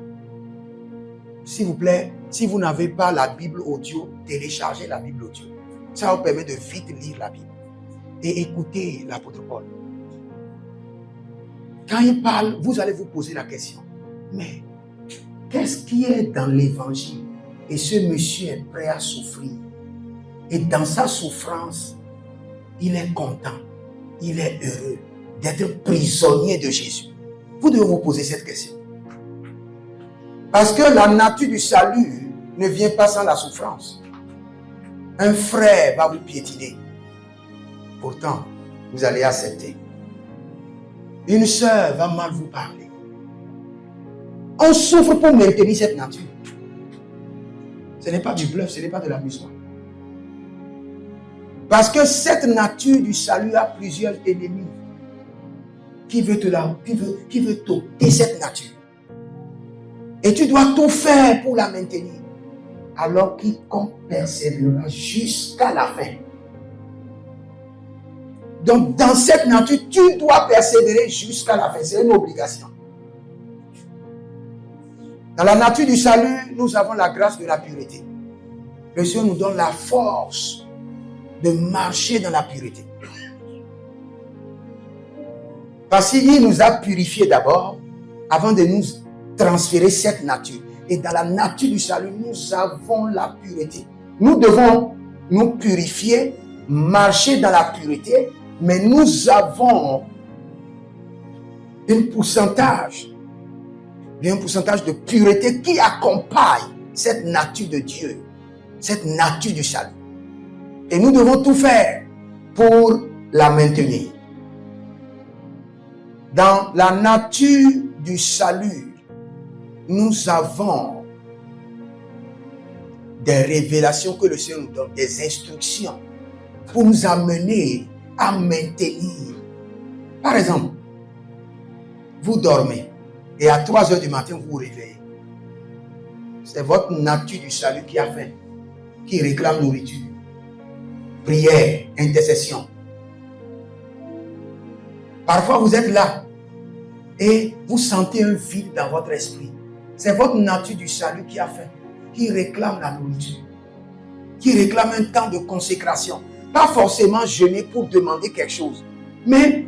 S'il vous plaît, si vous n'avez pas la Bible audio, téléchargez la Bible audio. Ça vous permet de vite lire la Bible. Et écoutez l'apôtre Paul. Quand il parle, vous allez vous poser la question. Mais qu'est-ce qui est dans l'évangile? Et ce monsieur est prêt à souffrir. Et dans sa souffrance, il est content. Il est heureux d'être prisonnier de Jésus. Vous devez vous poser cette question. Parce que la nature du salut ne vient pas sans la souffrance. Un frère va vous piétiner. Pourtant, vous allez accepter. Une sœur va mal vous parler. On souffre pour maintenir cette nature. Ce n'est pas du bluff, ce n'est pas de l'amusement. Parce que cette nature du salut a plusieurs ennemis qui veut t'ôter cette nature. Et tu dois tout faire pour la maintenir. Alors quiconque persévérera jusqu'à la fin. Donc dans cette nature, tu dois persévérer jusqu'à la fin. C'est une obligation. Dans la nature du salut, nous avons la grâce de la pureté. Le Seigneur nous donne la force de marcher dans la pureté. Parce qu'il nous a purifiés d'abord, avant de nous transférer cette nature. Et dans la nature du salut, nous avons la pureté. Nous devons nous purifier, marcher dans la pureté, mais nous avons un pourcentage de pureté qui accompagne cette nature de Dieu, cette nature du salut. Et nous devons tout faire pour la maintenir. Dans la nature du salut, nous avons des révélations que le Seigneur nous donne, des instructions pour nous amener à maintenir. Par exemple, vous dormez et à 3 heures du matin, vous vous réveillez. C'est votre nature du salut qui a faim, qui réclame nourriture, prière, intercession. Parfois, vous êtes là et vous sentez un vide dans votre esprit. C'est votre nature du salut qui a faim, qui réclame la nourriture, qui réclame un temps de consécration. Pas forcément jeûner pour demander quelque chose, mais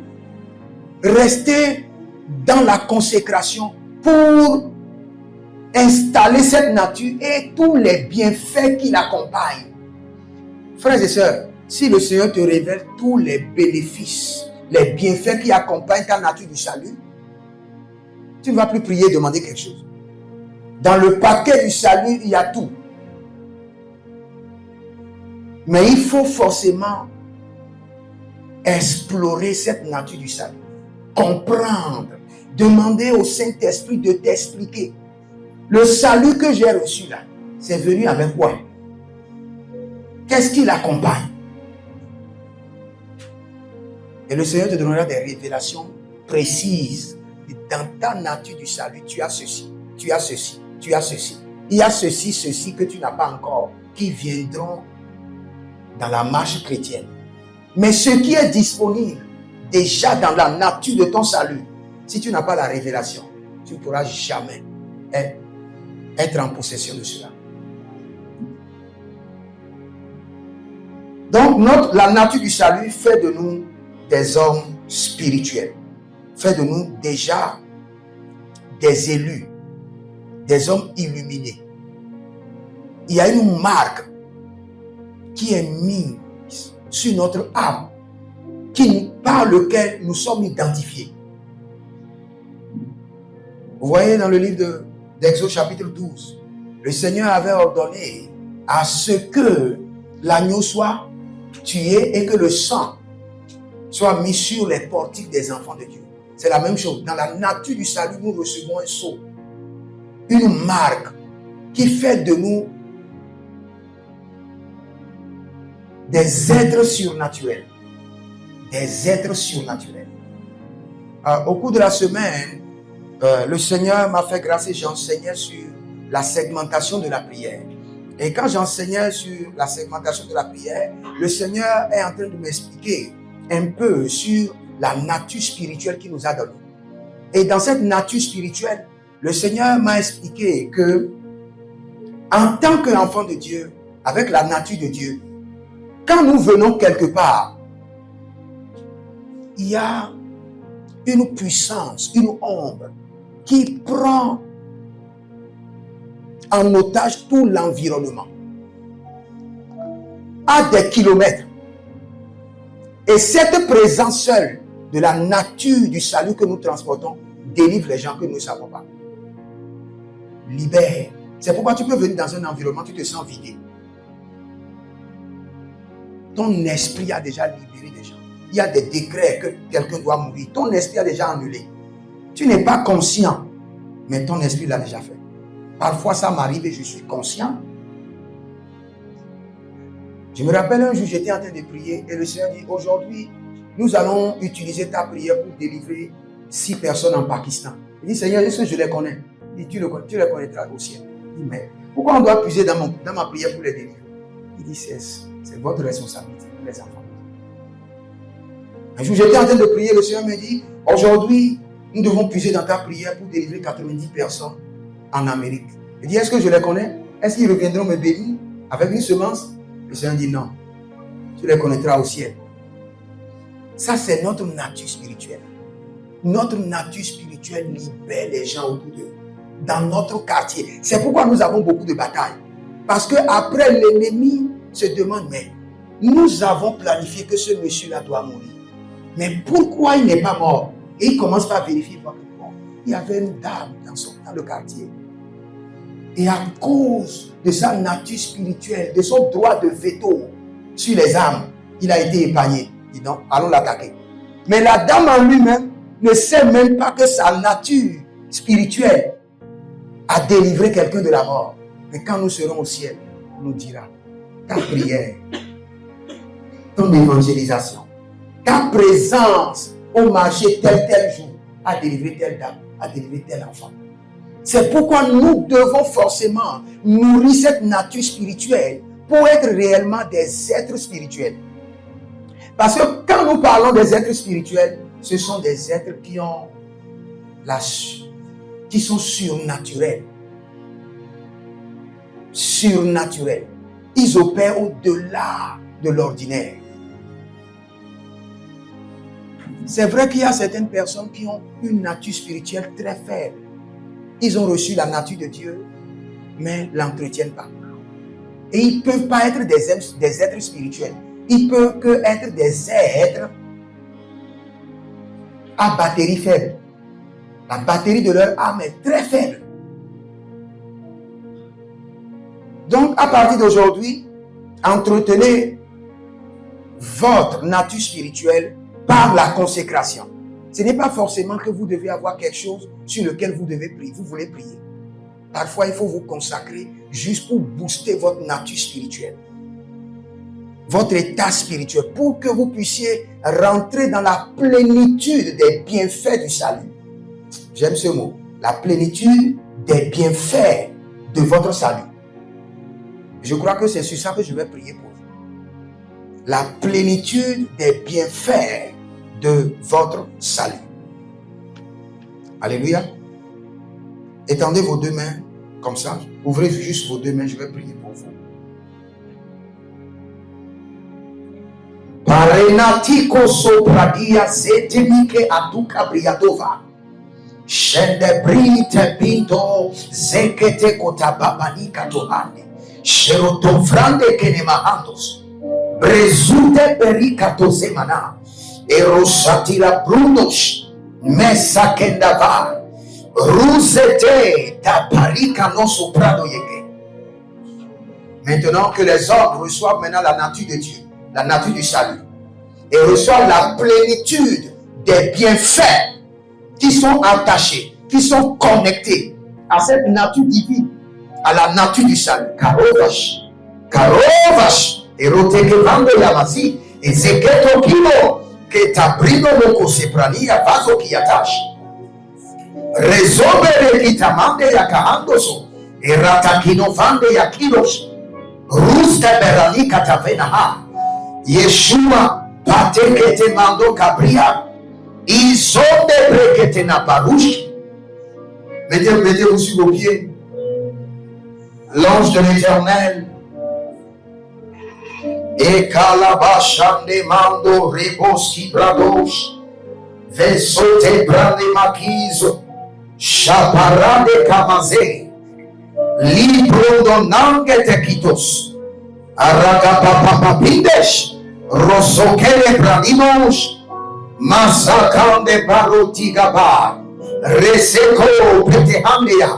rester dans la consécration pour installer cette nature et tous les bienfaits qui l'accompagnent. Frères et sœurs, si le Seigneur te révèle tous les bénéfices, les bienfaits qui accompagnent ta nature du salut, tu ne vas plus prier et demander quelque chose. Dans le paquet du salut, il y a tout. Mais il faut forcément explorer cette nature du salut. Comprendre. Demander au Saint-Esprit de t'expliquer. Le salut que j'ai reçu là, c'est venu avec quoi? Qu'est-ce qui l'accompagne? Et le Seigneur te donnera des révélations précises. Dans ta nature du salut, tu as ceci, tu as ceci, tu as ceci. Il y a ceci que tu n'as pas encore, qui viendront dans la marche chrétienne. Mais ce qui est disponible déjà dans la nature de ton salut, si tu n'as pas la révélation, tu ne pourras jamais être en possession de cela. Donc, la nature du salut fait de nous des hommes spirituels, fait de nous déjà des élus, des hommes illuminés. Il y a une marque qui est mise sur notre âme, par lequel nous sommes identifiés. Vous voyez dans le livre d'Exode chapitre 12, le Seigneur avait ordonné à ce que l'agneau soit tué et que le sang soit mis sur les portiques des enfants de Dieu. C'est la même chose. Dans la nature du salut, nous recevons un sceau, une marque qui fait de nous des êtres surnaturels. Des êtres surnaturels. Au cours de la semaine, le Seigneur m'a fait grâce et j'enseignais sur la segmentation de la prière. Et quand j'enseignais sur la segmentation de la prière, le Seigneur est en train de m'expliquer un peu sur la nature spirituelle qu'il nous a donnée. Et dans cette nature spirituelle, le Seigneur m'a expliqué que, en tant qu'enfant de Dieu, avec la nature de Dieu, quand nous venons quelque part, il y a une puissance, une ombre qui prend en otage tout l'environnement à des kilomètres. Et cette présence seule de la nature du salut que nous transportons délivre les gens que nous ne savons pas. Libère. C'est pourquoi tu peux venir dans un environnement, tu te sens vidé. Ton esprit a déjà libéré des gens. Il y a des décrets que quelqu'un doit mourir. Ton esprit a déjà annulé. Tu n'es pas conscient, mais ton esprit l'a déjà fait. Parfois, ça m'arrive et je suis conscient. Je me rappelle un jour, j'étais en train de prier et le Seigneur dit, aujourd'hui, nous allons utiliser ta prière pour délivrer 6 personnes en Pakistan. Il dit, Seigneur, est-ce que je les connais? Il dit, tu les connaîtras au ciel. Il dit, mais pourquoi on doit puiser dans ma prière pour les délivrer? Il dit, c'est votre responsabilité, les enfants. Un jour, j'étais en train de prier, le Seigneur me dit, aujourd'hui, nous devons puiser dans ta prière pour délivrer 90 personnes en Amérique. Il dit, est-ce que je les connais? Est-ce qu'ils reviendront me bénir avec une semence? Le Seigneur dit, non. Tu les connaîtras au ciel. Ça, c'est notre nature spirituelle. Notre nature spirituelle libère les gens autour d'eux. Dans notre quartier. C'est pourquoi nous avons beaucoup de batailles. Parce qu'après, l'ennemi se demande, mais nous avons planifié que ce monsieur-là doit mourir. Mais pourquoi il n'est pas mort? Et il commence par vérifier. Il y avait une dame dans le quartier. Et à cause de sa nature spirituelle, de son droit de veto sur les âmes, il a été épargné. Il dit non, allons l'attaquer. Mais la dame en lui-même ne sait même pas que sa nature spirituelle a délivré quelqu'un de la mort. Mais quand nous serons au ciel, on nous dira, ta prière, ton évangélisation, ta présence au marché tel jour a délivré telle dame, a délivré tel enfant. C'est pourquoi nous devons forcément nourrir cette nature spirituelle pour être réellement des êtres spirituels. Parce que quand nous parlons des êtres spirituels, ce sont des êtres qui sont surnaturels. Surnaturels. Ils opèrent au-delà de l'ordinaire. C'est vrai qu'il y a certaines personnes qui ont une nature spirituelle très faible. Ils ont reçu la nature de Dieu, mais ne l'entretiennent pas. Et ils ne peuvent pas être des êtres spirituels. Ils ne peuvent que être des êtres à batterie faible. La batterie de leur âme est très faible. Donc, à partir d'aujourd'hui, entretenez votre nature spirituelle par la consécration. Ce n'est pas forcément que vous devez avoir quelque chose sur lequel vous devez prier. Vous voulez prier. Parfois, il faut vous consacrer juste pour booster votre nature spirituelle. Votre état spirituel. Pour que vous puissiez rentrer dans la plénitude des bienfaits du salut. J'aime ce mot. La plénitude des bienfaits de votre salut. Je crois que c'est sur ça que je vais prier pour vous. La plénitude des bienfaits de votre salut. Alléluia. Étendez vos 2 mains comme ça. Ouvrez juste vos 2 mains. Je vais prier pour vous. Parenatiko sopradia zetemike aduka briadova. Shende brite pinto zekete kotababanika tohane. Sheroto frande kenemahandos. Brezute perikato zemana. Erosatira brundos. Mesa kendava. Ruzete taparika no soprano yeke. Maintenant que les hommes reçoivent maintenant la nature de Dieu, la nature du salut, et reçoivent la plénitude des bienfaits qui sont attachés, qui sont connectés à cette nature divine, à la nature du salut. Karovash, Karovash, eroteke vando yamasi, ezeketo kimo, que tabrino moko seprania vaso kiatash. Rezobere kitamande yakahandoso, eratakino vande yakiros, ruste berani katavenaha, Yeshua, patekete mando kabria, isonde brekete na barouche. Mettez-vous sur vos pieds. L'ange de l'Éternel. Et kalabashande mando reboski bradosh. Vesote brande makizo. Chaparade kamaze. Libro donange tekitos. Aragapapapindesh. Rosokele branimos. Masakande barotigaba. Reseko petehandea.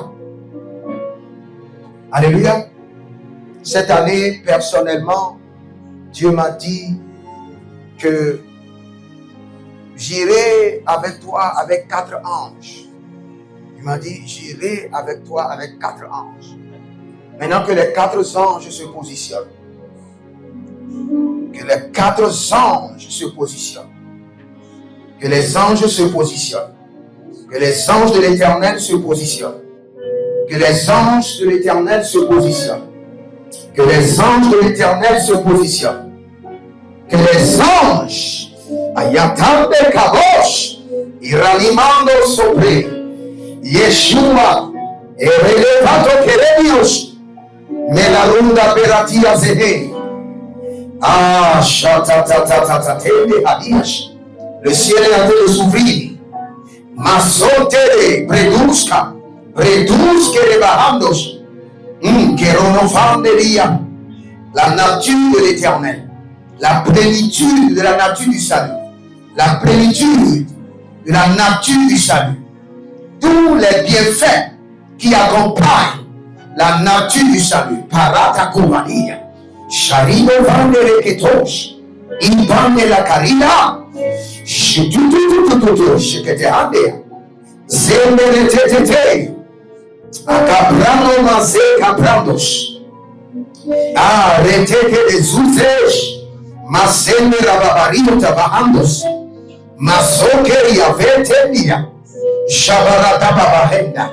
Alléluia. Cette année, personnellement, Dieu m'a dit que j'irai avec toi avec 4 anges. Il m'a dit, j'irai avec toi avec 4 anges. Maintenant que les 4 anges se positionnent, que les 4 anges se positionnent, que les anges se positionnent, que les anges de l'Éternel se positionnent, que les anges de l'Éternel se positionnent, que les anges de l'Éternel se positionnent, que les anges ayatande kabosh iralimando sobre Yeshua et relevato kerenios melarunda beratia zede ah shatatatatatende hadish. Le ciel est en train de s'ouvrir. Masotere predusca les barandos que renofanderia la nature de l'Éternel, la plénitude de la nature du salut, la plénitude de la nature du salut, tous les bienfaits qui accompagnent la nature du salut. Parata kovania, sharido vandere ketosh, ibande la karina, shitutututututu, shekete handea, zembere tetete, akabrano maze kabrandos, reteke de zutresh, masene rababarino tabahandos, masoke yavetenia, shabarata babahenda,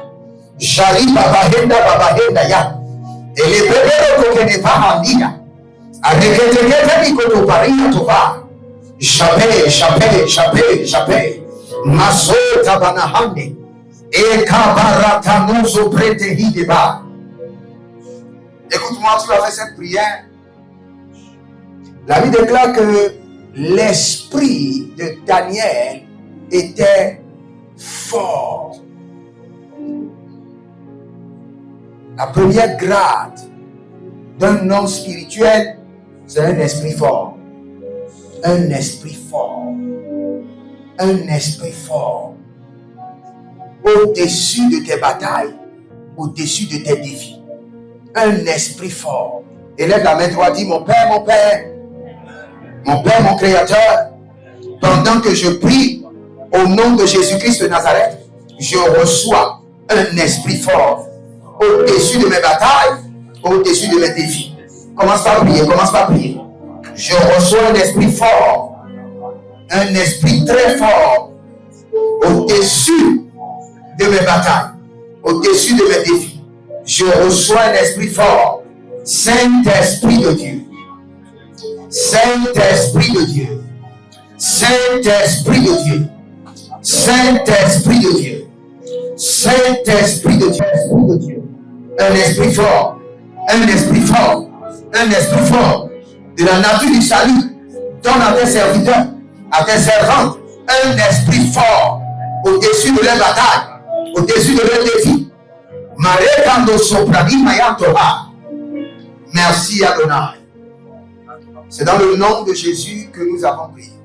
shariba babahenda ya, elebebero kokene vahandia, areketekete nikotoparia toba, Chapé, Masota banahande, et kabaratanoso prete hideba. Écoute-moi, tu as fait cette prière. La Bible déclare que l'esprit de Daniel était fort. La première grade d'un homme spirituel, c'est un esprit fort. Un esprit fort. Un esprit fort. Au-dessus de tes batailles, au-dessus de tes défis. Un esprit fort. Élève la main droite, dis mon Père, mon Père, mon Créateur, pendant que je prie au nom de Jésus-Christ de Nazareth, je reçois un esprit fort au-dessus de mes batailles, au-dessus de mes défis. Commence par prier. Je reçois un esprit fort, un esprit très fort, au-dessus de mes batailles, au-dessus de mes défis. Je reçois un esprit fort, Saint-Esprit de Dieu, Saint-Esprit de Dieu, Saint-Esprit de Dieu, Saint-Esprit de Dieu, Saint-Esprit de Dieu, un esprit fort, un esprit fort, un esprit fort. De la nature du salut, donne à tes serviteurs, à tes servantes, un esprit fort au-dessus de leurs batailles, au-dessus de leurs défis. Merci Adonai. C'est dans le nom de Jésus que nous avons prié.